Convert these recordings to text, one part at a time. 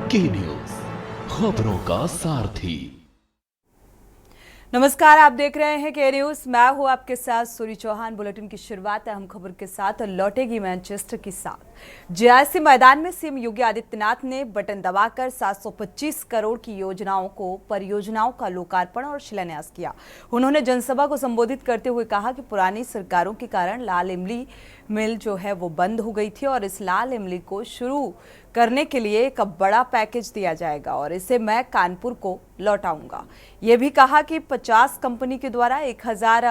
के न्यूज, खबरों का सारथी। नमस्कार, आप देख रहे हैं के न्यूज। मैं हूं आपके साथ सूरी चौहान। बुलेटिन की शुरुआत अहम खबर के साथ लौटेगी मैनचेस्टर के साथ। जेआईसी मैदान में सीएम योगी आदित्यनाथ ने बटन दबाकर 725 करोड़ की परियोजनाओं का लोकार्पण और शिलान्यास किया। उन्होंने जनसभा को संबोधित करते हुए कहा कि पुरानी सरकारों के कारण लाल इमली मिल जो है वो बंद हो गई थी और इस लाल इमली को शुरू करने के लिए एक बड़ा पैकेज दिया जाएगा और इसे मैं कानपुर को लौटाऊंगा। ये भी कहा कि 50 कंपनी के द्वारा 1000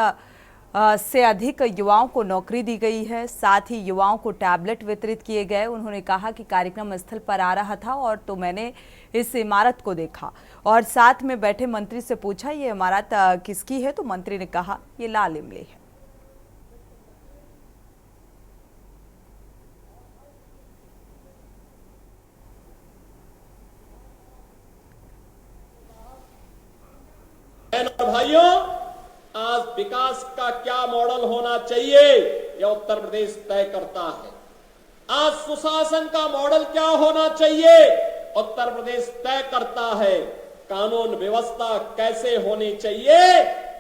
से अधिक युवाओं को नौकरी दी गई है। साथ ही युवाओं को टैबलेट वितरित किए गए। उन्होंने कहा कि कार्यक्रम स्थल पर आ रहा था और तो मैंने इस इमारत को देखा और साथ में बैठे मंत्री से पूछा ये इमारत किसकी है, तो मंत्री ने कहा ये लाल इमली है। और भाइयों, आज विकास का क्या मॉडल होना चाहिए यह उत्तर प्रदेश तय करता है। आज सुशासन का मॉडल क्या होना चाहिए उत्तर प्रदेश तय करता है। कानून व्यवस्था कैसे होनी चाहिए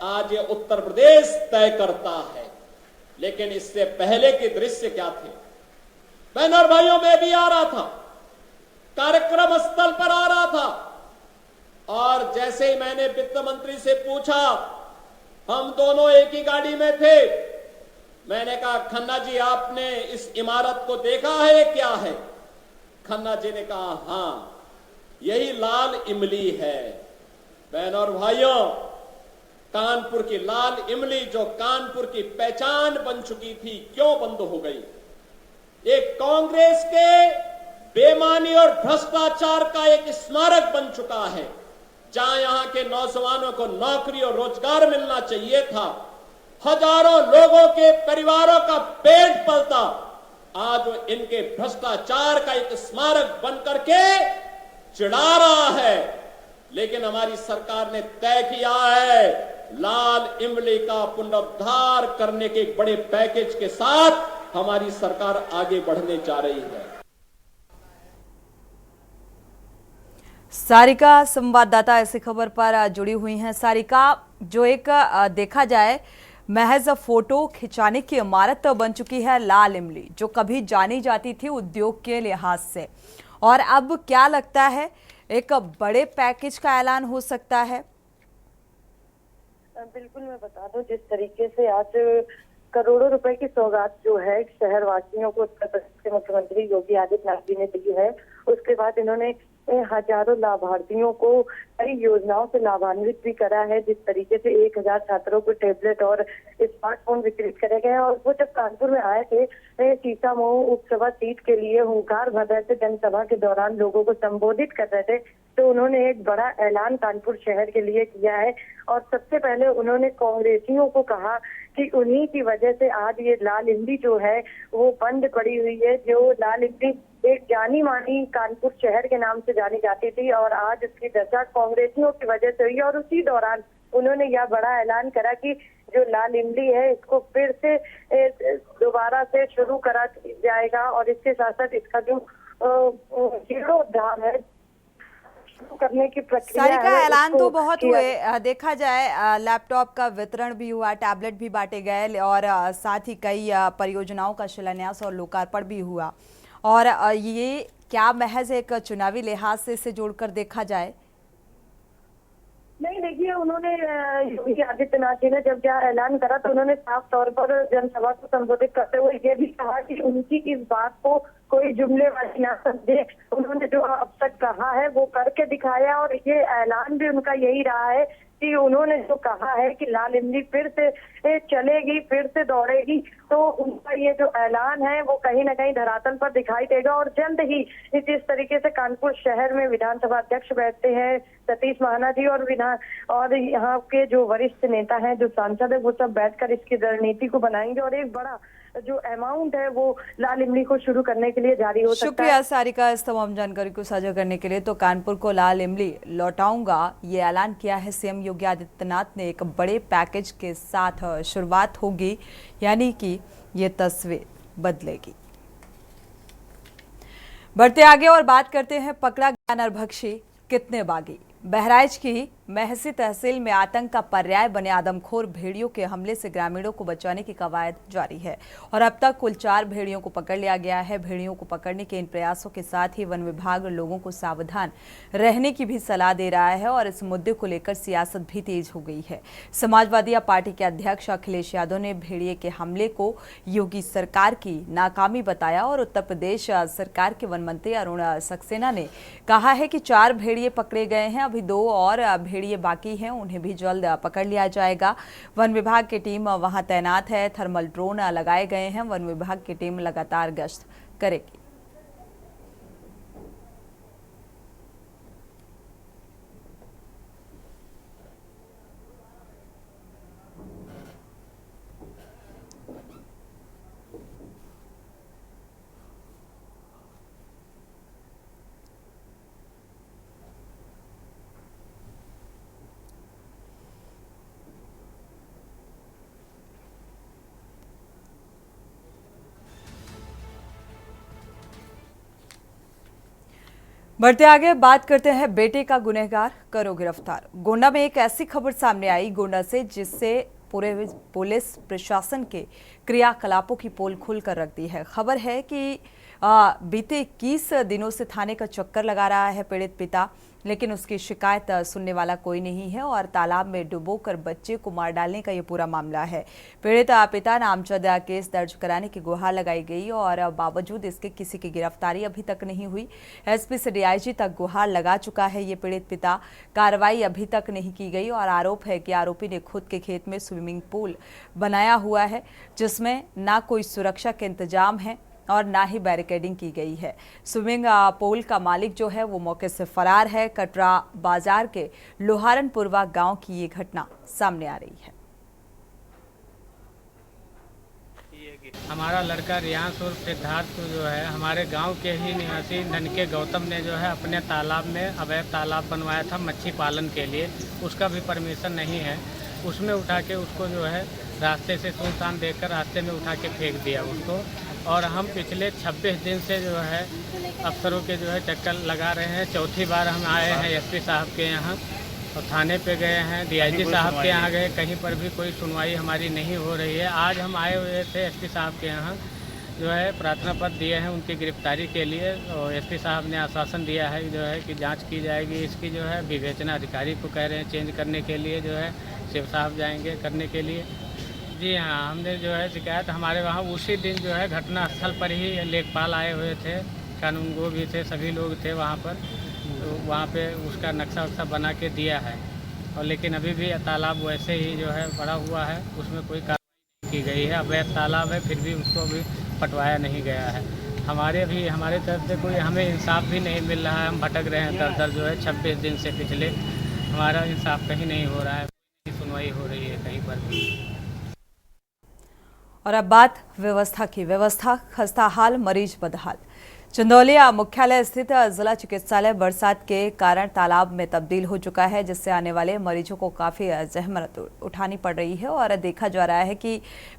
आज ये उत्तर प्रदेश तय करता है। लेकिन इससे पहले के दृश्य क्या थे? बहनों और भाइयों, मैं भी आ रहा था, कार्यक्रम स्थल पर आ रहा था और जैसे ही मैंने वित्त मंत्री से पूछा, हम दोनों एक ही गाड़ी में थे, मैंने कहा खन्ना जी आपने इस इमारत को देखा है क्या है? खन्ना जी ने कहा हां, यही लाल इमली है। बहनों और भाइयों, कानपुर की लाल इमली जो कानपुर की पहचान बन चुकी थी, क्यों बंद हो गई? एक कांग्रेस के बेईमानी और भ्रष्टाचार का एक स्मारक बन चुका है। जहां यहां के नौजवानों को नौकरी और रोजगार मिलना चाहिए था, हजारों लोगों के परिवारों का पेट पलता, आज वो इनके भ्रष्टाचार का एक स्मारक बन करके चिढ़ा रहा है। लेकिन हमारी सरकार ने तय किया है लाल इमली का पुनरुद्धार करने के एक बड़े पैकेज के साथ हमारी सरकार आगे बढ़ने जा रही है। सारिका संवाददाता ऐसी खबर पर जुड़ी हुई हैं। सारिका, जो एक देखा जाए महज फोटो खिंचाने की इमारत बन चुकी है लाल इमली, जो कभी जानी जाती थी उद्योग के लिहाज से, और अब क्या लगता है एक बड़े पैकेज का ऐलान हो सकता है? बिल्कुल, मैं बता दूं, जिस तरीके से आज करोड़ों रुपए की सौगात जो है शहरवासियों को उत्तर प्रदेश के मुख्यमंत्री योगी आदित्यनाथ जी ने दी है, उसके बाद इन्होंने हजारों लाभार्थियों को कई योजनाओं से लाभान्वित भी करा है। जिस तरीके से 1000 छात्रों को टैबलेट और स्मार्टफोन वितरित करे गए। और वो जब कानपुर में आए थे सीतामऊ उपसभा सीट के लिए हुंकार भर रहे थे, जनसभा के दौरान लोगों को संबोधित कर रहे थे, तो उन्होंने एक बड़ा ऐलान कानपुर शहर के लिए किया है। और सबसे पहले उन्होंने कांग्रेसियों को कहा कि उन्हीं की वजह से आज ये लाल इमली जो है वो बंद पड़ी हुई है। जो लाल इमली एक जानी मानी कानपुर शहर के नाम से जानी जाती थी और आज उसकी दशा कांग्रेसियों की वजह से हुई। और उसी दौरान उन्होंने यह बड़ा ऐलान करा कि जो लाल इमली है इसको फिर से दोबारा से शुरू करा जाएगा और इसके साथ साथ इसका जो जीर्णोद्धार है करने की प्रक्रिया सारिका, है, ऐलान तो बहुत हुए, देखा जाए लैपटॉप का वितरण भी हुआ, टैबलेट भी बांटे गए और साथ ही कई परियोजनाओं का शिलान्यास और लोकार्पण भी हुआ। और ये क्या महज एक चुनावी लिहाज से इसे जोड़कर देखा जाए? नहीं, देखिए, उन्होंने योगी आदित्यनाथ जी ने जब यह ऐलान करा तो उन्होंने साफ तौर पर जनसभा को संबोधित करते हुए ये भी कहा कि उनकी इस बात को कोई जुमलेबाजी ना समझे। उन्होंने जो अब तक कहा है वो करके दिखाया और ये ऐलान भी उनका यही रहा है कि उन्होंने जो कहा है कि लाल इमली फिर से चलेगी, फिर से दौड़ेगी, तो उनका ये जो ऐलान है वो कहीं ना कहीं धरातल पर दिखाई देगा। और जल्द ही जिस तरीके से कानपुर शहर में विधानसभा अध्यक्ष बैठते हैं सतीश महाना जी और यहाँ के जो वरिष्ठ नेता हैं, जो सांसद है, वो सब बैठकर इसकी रणनीति को बनाएंगे और एक बड़ा जो अमाउंट है वो लाल इमली को शुरू करने के लिए जारी हो सकता है। शुक्रिया सारिका इस तमाम जानकारी को साझा करने के लिए। तो कानपुर को लाल इमली लौटाऊंगा, ये ऐलान किया है सीएम योगी आदित्यनाथ ने। एक बड़े पैकेज के साथ शुरुआत होगी, यानी कि ये तस्वीर बदलेगी। बढ़ते आगे और बात करते हैं पकड़ा गया नरभक्षी कितने बागी। बहराइच की महसी तहसील में आतंक का पर्याय बने आदमखोर भेड़ियों के हमले से ग्रामीणों को बचाने की कवायद जारी है और अब तक कुल 4 भेड़ियों को पकड़ लिया गया है। भेड़ियों को पकड़ने के इन प्रयासों के साथ ही वन विभाग लोगों को सावधान रहने की भी सलाह दे रहा है और इस मुद्दे को लेकर सियासत भी तेज हो गई है। समाजवादी पार्टी के अध्यक्ष अखिलेश यादव ने भेड़िए के हमले को योगी सरकार की नाकामी बताया और उत्तर प्रदेश सरकार के वन मंत्री अरुण सक्सेना ने कहा है कि 4 भेड़िए पकड़े गए हैं, अभी 2 और भेड़िए बाकी हैं, उन्हें भी जल्द पकड़ लिया जाएगा। वन विभाग की टीम वहां तैनात है, थर्मल ड्रोन लगाए गए हैं। वन विभाग की टीम लगातार गश्त करेगी। बढ़ते आगे बात करते हैं बेटे का गुनहगार करो गिरफ्तार। गोंडा में एक ऐसी खबर सामने आई गोंडा से जिससे पूरे पुलिस प्रशासन के क्रियाकलापों की पोल खुलकर रख दी है। खबर है कि बीते 21 दिनों से थाने का चक्कर लगा रहा है पीड़ित पिता, लेकिन उसकी शिकायत सुनने वाला कोई नहीं है और तालाब में डुबोकर बच्चे को मार डालने का ये पूरा मामला है। पीड़ित पिता नामजद केस दर्ज कराने की गुहार लगाई गई और बावजूद इसके किसी की गिरफ्तारी अभी तक नहीं हुई। एसपी से डीआईजी तक गुहार लगा चुका है ये पीड़ित पिता, कार्रवाई अभी तक नहीं की गई और आरोप है कि आरोपी ने खुद के खेत में स्विमिंग पूल बनाया हुआ है जिसमें ना कोई सुरक्षा के इंतजाम है और ना ही बैरिकेडिंग की गई है। स्विमिंग पूल का मालिक जो है वो मौके से फरार है। कटरा बाजार के लोहारनपुरवा गांव की ये घटना सामने आ रही है। हमारा लड़का रियांश और सिद्धार्थ को जो है हमारे गांव के ही निवासी ननके गौतम ने जो है अपने तालाब में अवैध तालाब बनवाया था मच्छी पालन के लिए। उसका भी परमिशन नहीं है। उसमें उठा के उसको जो है रास्ते से सुनसान देखकर रास्ते में उठा के फेंक दिया उसको। और हम पिछले 26 दिन से जो है अफसरों के जो है चक्कर लगा रहे हैं। चौथी बार हम आए हैं एसपी साहब के यहाँ और थाने पे गए हैं, डीआईजी साहब के यहाँ गए, कहीं पर भी कोई सुनवाई हमारी नहीं हो रही है। आज हम आए हुए थे एसपी साहब के यहाँ, जो है प्रार्थना पत्र दिए हैं उनकी गिरफ्तारी के लिए और एसपी साहब ने आश्वासन दिया है जो है कि जांच की जाएगी। इसकी जो है विवेचना अधिकारी को कह रहे हैं चेंज करने के लिए, जो है शिव साहब जाएंगे करने के लिए। जी हाँ, हमने जो है शिकायत हमारे वहाँ उसी दिन जो है घटना स्थल पर ही लेखपाल आए हुए थे, कानूनगो भी थे, सभी लोग थे वहाँ पर। तो वहाँ पे उसका नक्शा वक्शा बना के दिया है और लेकिन अभी भी तालाब वैसे ही जो है पड़ा हुआ है, उसमें कोई कार्रवाई की गई है। अवैध तालाब है फिर भी उसको अभी पटवाया नहीं गया है। हमारे तरफ से कोई हमें इंसाफ भी नहीं मिल रहा है। हम भटक रहे हैं दर दर जो है 26 दिन से पिछले, हमारा इंसाफ कहीं नहीं हो रहा है, सुनवाई हो रही है कहीं पर भी। और अब बात व्यवस्था की। व्यवस्था खस्ता हाल, मरीज बदहाल। चंदौलिया मुख्यालय स्थित जिला चिकित्सालय बरसात के कारण तालाब में तब्दील हो चुका है, जिससे आने वाले मरीजों को काफ़ी जहमत उठानी पड़ रही है और देखा जा रहा है कि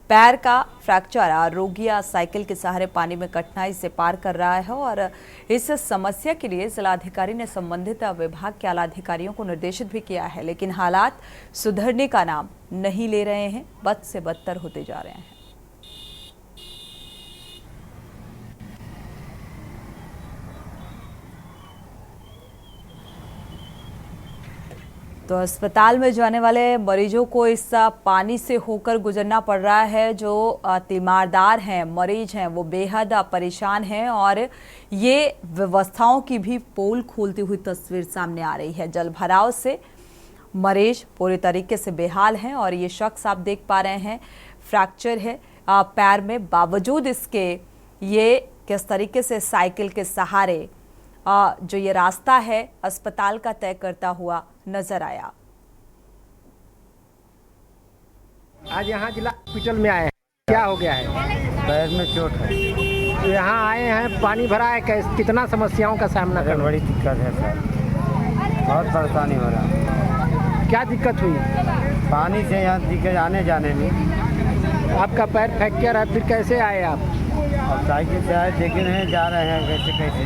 पैर का फ्रैक्चर रोगिया साइकिल के सहारे पानी में कठिनाई से पार कर रहा है और इस समस्या के लिए जिलाधिकारी ने संबंधित विभाग के आला अधिकारियों को निर्देशित भी किया है, लेकिन हालात सुधरने का नाम नहीं ले रहे हैं, बद से बदतर होते जा रहे हैं। तो अस्पताल में जाने वाले मरीजों को इस पानी से होकर गुजरना पड़ रहा है। जो तीमारदार हैं, मरीज हैं, वो बेहद परेशान हैं और ये व्यवस्थाओं की भी पोल खोलती हुई तस्वीर सामने आ रही है। जल भराव से मरीज पूरी तरीके से बेहाल हैं और ये शख्स आप देख पा रहे हैं फ्रैक्चर है पैर में, बावजूद इसके ये किस तरीके से साइकिल के सहारे जो ये रास्ता है अस्पताल का तय करता हुआ नजर आया। आज यहाँ जिला हॉस्पिटल में आए हैं, क्या हो गया है? पैर में चोट है। तो यहाँ आए हैं, पानी भरा है, कितना समस्याओं का सामना कर? बड़ी दिक्कत है सर, बहुत परेशानी हो रहा है। क्या दिक्कत हुई? पानी से यहाँ दिक्कत आने जाने में। आपका पैर फ्रैक्चर है, फिर कैसे आए आप? अब साइकिल से आए देखे नहीं जा रहे हैं कैसे कैसे।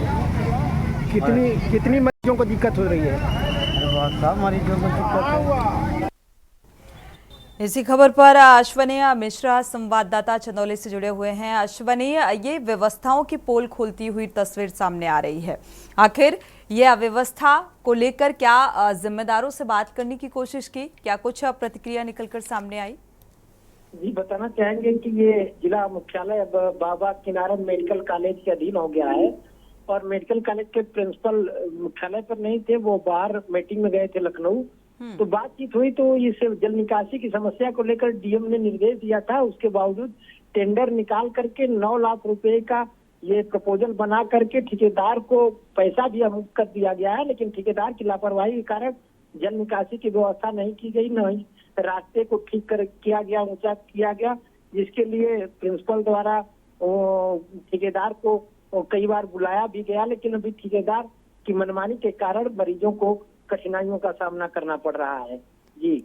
कितनी मरीजों को दिक्कत हो रही है? बहुत सब मरीजों को दिक्कत है। इसी खबर पर अश्वनी मिश्रा संवाददाता चंदौली से जुड़े हुए हैं। अश्वनी, ये व्यवस्थाओं की पोल खोलती हुई तस्वीर सामने आ रही है। आखिर ये अव्यवस्था को लेकर क्या जिम्मेदारों से बात करने की कोशिश की? क्या कुछ प्रतिक्रिया निकलकर सामने आई? जी, बताना चाहेंगे कि ये जिला मुख्यालय अब बाबा किनारन मेडिकल कॉलेज के अधीन हो गया है और मेडिकल कॉलेज के प्रिंसिपल मुख्यालय पर नहीं थे, वो बाहर मीटिंग में गए थे लखनऊ। तो बातचीत हुई तो इस जल निकासी की समस्या को लेकर डीएम ने निर्देश दिया था। उसके बावजूद टेंडर निकाल करके 9 लाख रुपए का ये प्रपोजल बना करके ठेकेदार को पैसा भी अमुक्त कर दिया गया है, लेकिन ठेकेदार की लापरवाही के कारण जल निकासी की व्यवस्था नहीं की गई, न ही रास्ते को ठीक कर किया गया, ऊंचा किया गया, जिसके लिए प्रिंसिपल द्वारा ठेकेदार को कई बार बुलाया भी गया, लेकिन अभी ठेकेदार की मनमानी के कारण मरीजों को कठिनाइयों का सामना करना पड़ रहा है। जी,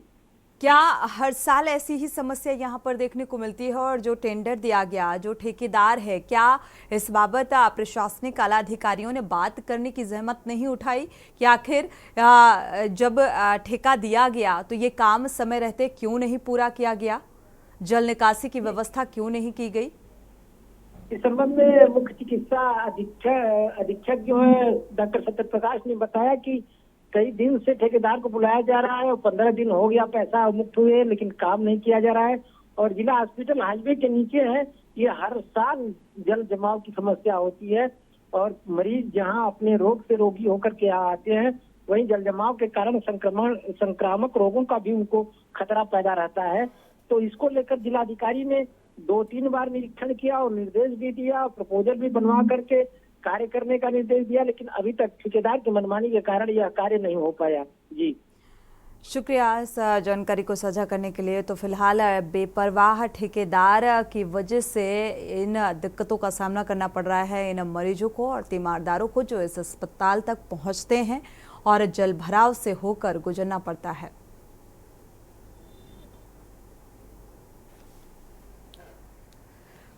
क्या हर साल ऐसी ही समस्या यहाँ पर देखने को मिलती है? और जो टेंडर दिया गया, जो ठेकेदार है, क्या इस बाबत प्रशासनिक आला अधिकारियों ने बात करने की जहमत नहीं उठाई कि आखिर जब ठेका दिया गया तो ये काम समय रहते क्यों नहीं पूरा किया गया? जल निकासी की व्यवस्था क्यों नहीं की गई? इस संबंध में मुख्य चिकित्सा अधीक्षक जो है डॉक्टर सत्य प्रकाश ने बताया कि कई दिन से ठेकेदार को बुलाया जा रहा है और 15 दिन हो गया, पैसा मुक्त हुए, लेकिन काम नहीं किया जा रहा है। और जिला हॉस्पिटल हाईवे के नीचे है, ये हर साल जल जमाव की समस्या होती है और मरीज जहां अपने रोग से रोगी होकर के आते हैं, वहीं जल जमाव के कारण संक्रामक रोगों का भी उनको खतरा पैदा रहता है। तो इसको लेकर जिलाधिकारी ने 2-3 बार निरीक्षण किया और निर्देश भी दिया, प्रपोजल भी बनवा करके कार्य करने का निर्देश दिया, लेकिन अभी तक ठेकेदार की मनमानी के कारण यह कार्य नहीं हो पाया। जी, शुक्रिया इस जानकारी को साझा करने के लिए। तो फिलहाल बेपरवाह ठेकेदार की वजह से इन दिक्कतों का सामना करना पड़ रहा है इन मरीजों को और तीमारदारों को, जो इस अस्पताल तक पहुंचते हैं और जल भराव से होकर गुजरना पड़ता है।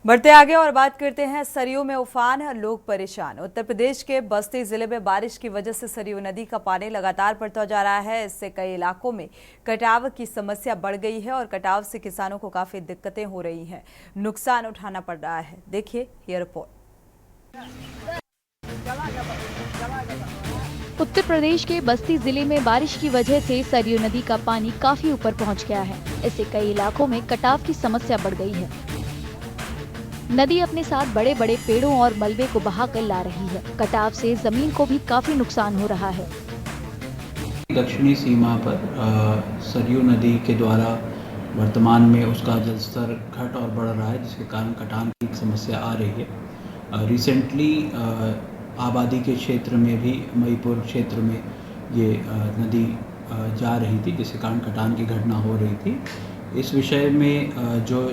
बढ़ते आगे और बात करते हैं सरयू में उफान, लोग परेशान। उत्तर प्रदेश के बस्ती जिले में बारिश की वजह से सरयू नदी का पानी लगातार बढ़ता जा रहा है। इससे कई इलाकों में कटाव की समस्या बढ़ गई है और कटाव से किसानों को काफी दिक्कतें हो रही हैं, नुकसान उठाना पड़ रहा है। देखिए ये रिपोर्ट। उत्तर प्रदेश के बस्ती जिले में बारिश की वजह से सरयू नदी का पानी काफी ऊपर पहुंच गया है। इससे कई इलाकों में कटाव की समस्या बढ़ गई है। नदी अपने साथ बड़े बड़े पेड़ों और मलबे को बहा कर ला रही है। कटाव से जमीन को भी काफी नुकसान हो रहा है। दक्षिणी सीमा पर सरयू नदी के द्वारा वर्तमान में उसका जलस्तर घट और बढ़ रहा है, जिसके कारण कटान की समस्या आ रही है। रिसेंटली आबादी के क्षेत्र में भी, मईपुर क्षेत्र में ये नदी जा रही थी, जिसके कारण कटान की घटना हो रही थी। इस विषय में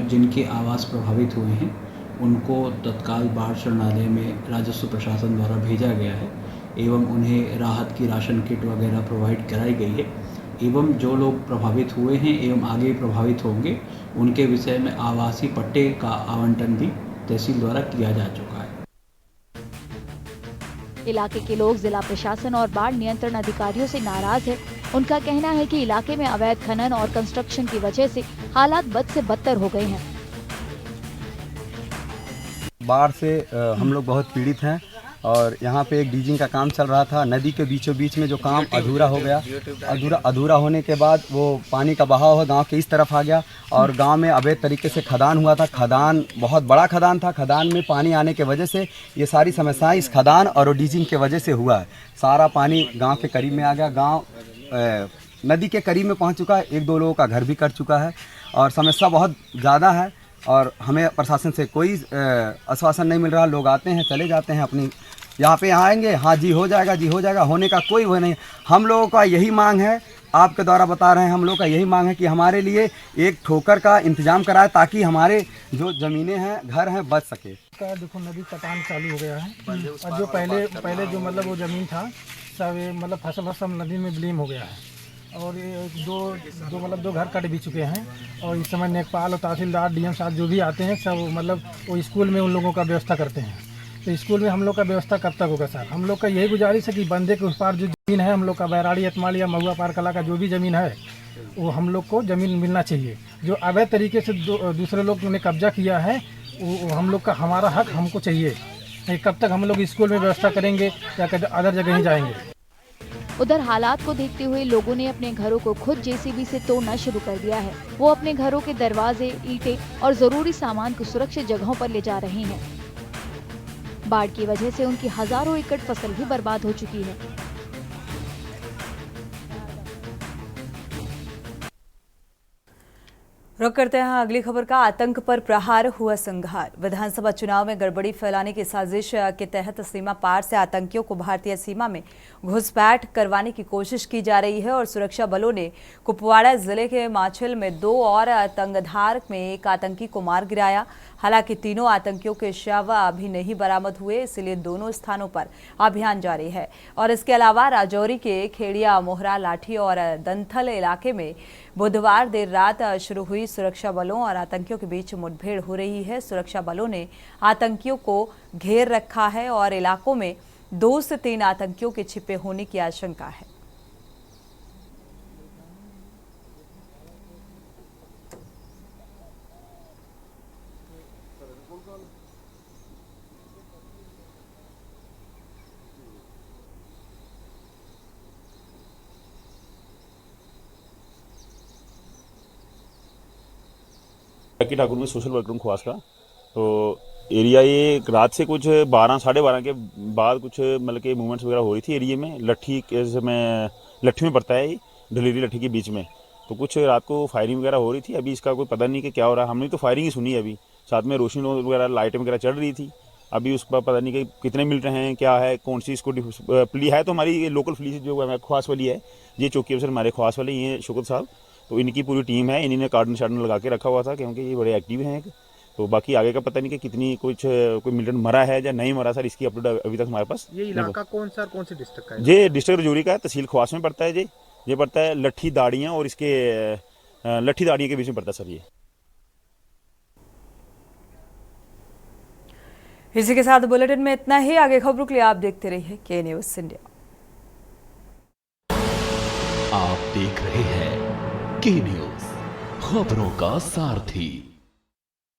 जिनके आवास प्रभावित हुए हैं उनको तत्काल बाढ़ शरणालय में राजस्व प्रशासन द्वारा भेजा गया है एवं उन्हें राहत की राशन किट वगैरह प्रोवाइड कराई गई है। एवं जो लोग प्रभावित हुए हैं एवं आगे प्रभावित होंगे, उनके विषय में आवासीय पट्टे का आवंटन भी तहसील द्वारा किया जा चुका है। इलाके के लोग जिला प्रशासन और बाढ़ नियंत्रण अधिकारियों से नाराज है। उनका कहना है कि इलाके में अवैध खनन और कंस्ट्रक्शन की वजह से हालात बद से बदतर हो गए हैं। बाढ़ से हम लोग बहुत पीड़ित हैं और यहाँ पे एक डीजिंग का काम चल रहा था। नदी के बीचों बीच में जो काम अधूरा हो गया, अधूरा होने के बाद वो पानी का बहाव गांव के इस तरफ आ गया और गांव में अवैध तरीके से खदान हुआ था। खदान बहुत बड़ा खदान था। खदान में पानी आने के वजह से ये सारी समस्याएं इस खदान और डीजिंग के वजह से हुआ है। सारा पानी गाँव के करीब में आ गया, गाँव नदी के करीब में पहुँच चुका है। 1-2 लोगों का घर भी कट चुका है और समस्या बहुत ज़्यादा है और हमें प्रशासन से कोई आश्वासन नहीं मिल रहा। लोग आते हैं, चले जाते हैं, अपनी यहाँ आएंगे, हाँ जी हो जाएगा, जी हो जाएगा, होने का कोई वो नहीं। हम लोगों का यही मांग है, आपके द्वारा बता रहे हैं, हम लोग का यही मांग है कि हमारे लिए एक ठोकर का इंतजाम कराए ताकि हमारे जो ज़मीनें हैं, घर हैं, बच सके। देखो नदी कटान चालू हो गया है और जो पहले जो मतलब वो ज़मीन था सब मतलब फसल सब नदी में विलीन हो गया है और ये दो घर कट भी चुके हैं। और इस समय लेखपाल और तहसीलदार डीएम साहब जो भी आते हैं सब मतलब वो स्कूल में उन लोगों का व्यवस्था करते हैं। तो स्कूल में हम लोग का व्यवस्था कब तक होगा सर? हम लोग का यही गुजारिश है कि बंदे के उस पार जो ज़मीन है हम लोग का बैराड़ी अतमाल या महुआ पार कला का जो भी ज़मीन है वो हम लोग को ज़मीन मिलना चाहिए। जो अवैध तरीके से दूसरे लोग ने कब्जा किया है वो हम लोग का हमारा हक हमको चाहिए। नहीं कब तक हम लोग स्कूल में व्यवस्था करेंगे या अदर जगह ही जाएंगे। उधर हालात को देखते हुए लोगों ने अपने घरों को खुद जेसीबी से तोड़ना शुरू कर दिया है। वो अपने घरों के दरवाजे, ईंटें और जरूरी सामान को सुरक्षित जगहों पर ले जा रहे हैं। बाढ़ की वजह से उनकी हजारों एकड़ फसल भी बर्बाद हो चुकी है। रुक करते हैं अगली खबर का। आतंक पर प्रहार हुआ संघार। विधानसभा चुनाव में गड़बड़ी फैलाने की साजिश के तहत सीमा पार से आतंकियों को भारतीय सीमा में घुसपैठ करवाने की कोशिश की जा रही है और सुरक्षा बलों ने कुपवाड़ा जिले के माछिल में 2 और तंगधार में एक आतंकी को मार गिराया। हालांकि तीनों आतंकियों के शव अभी नहीं बरामद हुए, इसलिए दोनों स्थानों पर अभियान जारी है। और इसके अलावा राजौरी के खेड़िया, मोहरा, लाठी और दंथल इलाके में बुधवार देर रात शुरू हुई सुरक्षा बलों और आतंकियों के बीच मुठभेड़ हो रही है। सुरक्षा बलों ने आतंकियों को घेर रखा है और इलाकों में 2 से 3 आतंकियों के छिपे होने की आशंका है। ठाकुर में सोशल वर्कर हूँ खवास का। तो एरिया ये रात से कुछ 12 साढ़े 12 के बाद कुछ मतलब के मूवमेंट्स वगैरह हो रही थी एरिया में। लट्ठी में पड़ता है, ढलेरी लट्ठी के बीच में। तो कुछ रात को फायरिंग वगैरह हो रही थी। अभी इसका कोई पता नहीं कि क्या हो रहा है। हमने तो फायरिंग ही सुनी है। अभी साथ में रोशनी वगैरह लाइटें वगैरह चढ़ रही थी। अभी उसका पता नहीं कि कितने मिल रहे हैं, क्या है, कौन सी इसको पुलिस है। तो हमारी लोकल पुलिस जो है खवास वाली है, ये चौकी अफसर हमारे खवास वाले ये शुक्र साहब, तो इनकी पूरी टीम है। इन्हीं ने कार्डन शार्डन लगा के रखा हुआ था क्योंकि ये बड़े एक्टिव हैं। तो बाकी आगे का पता नहीं कि कितनी कोई मिलिटेंट मरा है या नहीं मरा सर, इसकी अपडेट अभी तक हमारे पास। ये इलाका कौन सी डिस्ट्रिक्ट का है? ये डिस्ट्रिक्ट रजौरी का है, तहसील खवास में पड़ता है। ये पड़ता है लट्ठी दाड़ियाँ और इसके लट्ठी दाड़ियाँ के बीच में पड़ता है सर ये। इसी के साथ बुलेटिन में इतना ही। आगे खबरों के लिए आप देखते रहिए के न्यूज़ इंडिया। आप देख रहे हैं के न्यूज़, खबरों का सारथी।